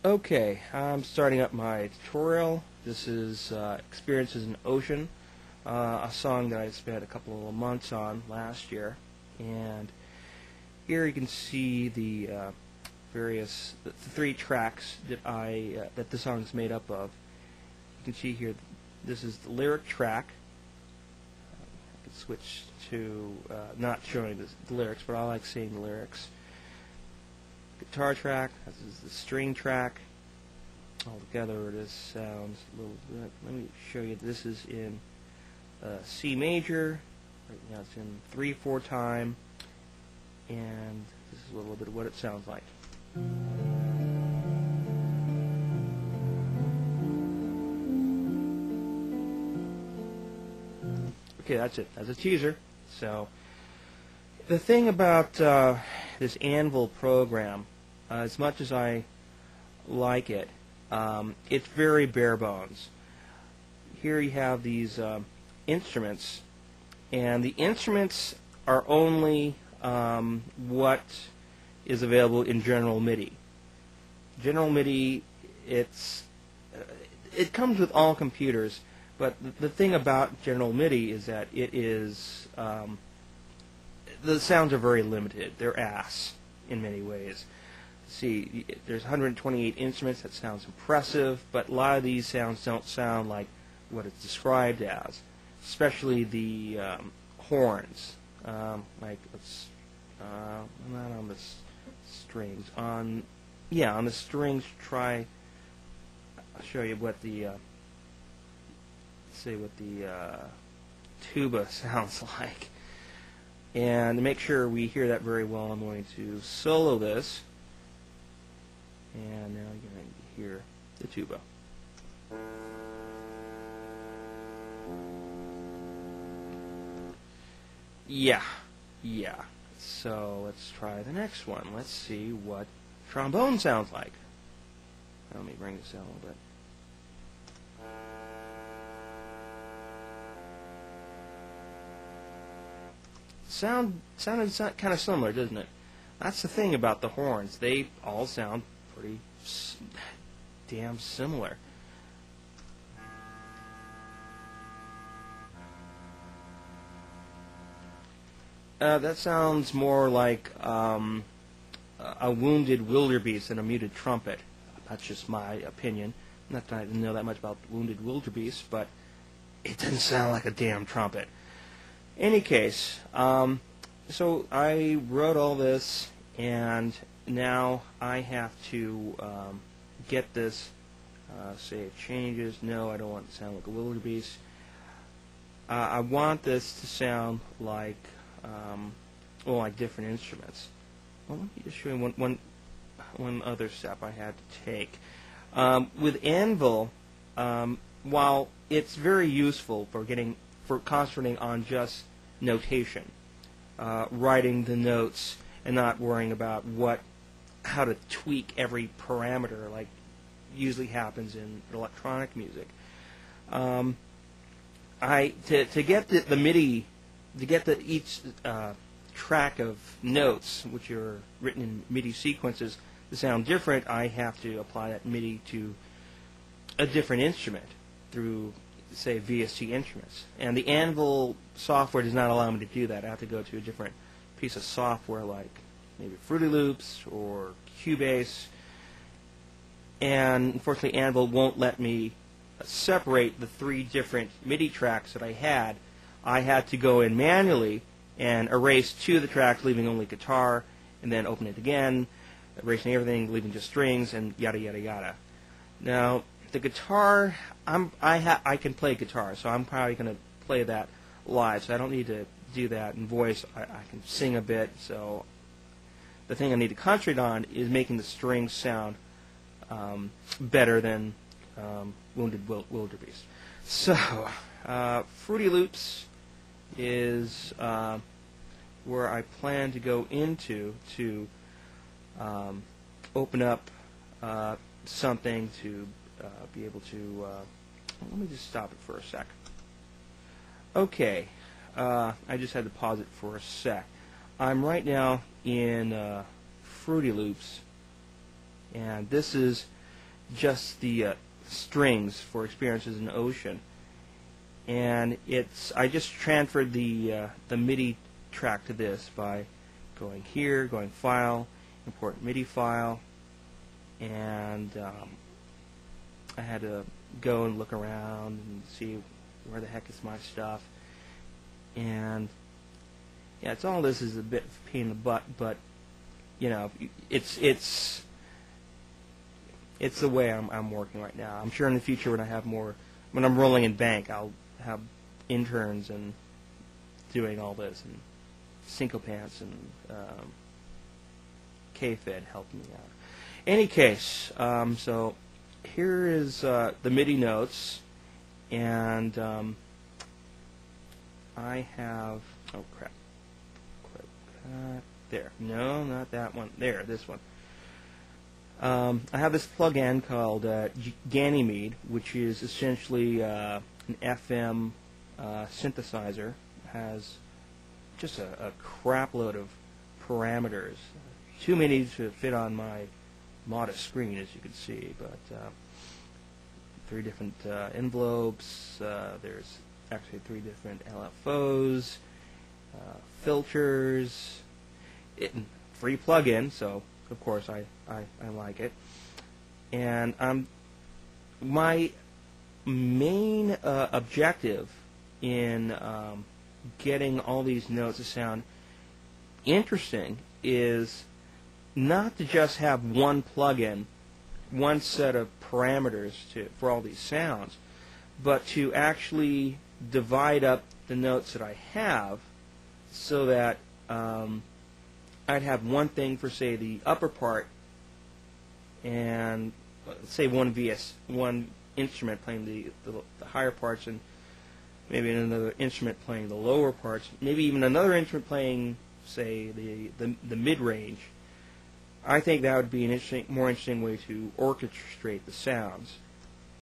Okay, I'm starting up my tutorial. This is Experiences in Ocean, a song that I spent a couple of months on last year. And here you can see the the three tracks that the song is made up of. You can see here, this is the lyric track. I can switch to not showing the lyrics, but I like seeing the lyrics. Guitar track, this is the string track. Altogether this sounds a little bit, let me show you, this is in C major, right now it's in 3/4 time, and this is a little bit of what it sounds like. Okay, that's it, that's a teaser. So the thing about this Anvil program, as much as I like it, it's very bare bones. Here you have these instruments, and the instruments are only what is available in General MIDI. General MIDI, it comes with all computers, but the thing about General MIDI is that it is the sounds are very limited. They're ass in many ways. See, there's 128 instruments. That sounds impressive, but a lot of these sounds don't sound like what it's described as, especially the horns. Like, not on the strings. On the strings. Try. I'll show you what the tuba sounds like. And to make sure we hear that very well, I'm going to solo this. And now you're going to hear the tuba. Yeah. So let's try the next one. Let's see what trombone sounds like. Let me bring this down a little bit. Sounded kind of similar, doesn't it? That's the thing about the horns. They all sound pretty damn similar. That sounds more like a wounded wildebeest than a muted trumpet. That's just my opinion. Not that I didn't know that much about wounded wildebeest, but it doesn't sound like a damn trumpet. Any case, so I wrote all this, and now I have to get this, save changes. No, I don't want it to sound like a wildebeest. I want this to sound like, like different instruments. Well, let me just show you one other step I had to take. With Anvil, while it's very useful for concentrating on just notation, writing the notes and not worrying about how to tweak every parameter like usually happens in electronic music. To get the MIDI, to get each track of notes, which are written in MIDI sequences, to sound different, I have to apply that MIDI to a different instrument through, say, VST instruments. And the Anvil software does not allow me to do that. I have to go to a different piece of software like maybe Fruity Loops or Cubase. And unfortunately, Anvil won't let me separate the three different MIDI tracks that I had. I had to go in manually and erase two of the tracks, leaving only guitar, and then open it again, erasing everything, leaving just strings, and yada yada yada. Now, the guitar, I can play guitar, so I'm probably going to play that live, so I don't need to do that in voice. I can sing a bit, so the thing I need to concentrate on is making the strings sound better than Wounded Wildebeest. So, Fruity Loops is where I plan to go into to open up something to be able to... let me just stop it for a sec. Okay, I just had to pause it for a sec. I'm right now in Fruity Loops, and this is just the strings for Experiences in the Ocean. And I just transferred the MIDI track to this by going here, going File, Import MIDI file, and I had to go and look around and see where the heck is my stuff. And yeah, it's all this is a bit of a pain in the butt, but you know, it's the way I'm working right now. I'm sure in the future when I'm rolling in bank, I'll have interns and doing all this, and Syncopants and KFed helping me out. Any case, so here is the MIDI notes, and I have, oh crap, there, no, not that one, there, this one. I have this plug-in called Ganymede, which is essentially an FM synthesizer. It has just a crap load of parameters, too many to fit on my modest screen, as you can see, but 3 different envelopes, there's actually 3 different LFOs, filters, free plug-in, so of course I like it. And my main objective in getting all these notes to sound interesting is not to just have one plug-in, one set of parameters for all these sounds, but to actually divide up the notes that I have so that I'd have one thing for, say, the upper part, and say one instrument playing the higher parts, and maybe another instrument playing the lower parts, maybe even another instrument playing, say, the mid-range. I think that would be an more interesting way to orchestrate the sounds.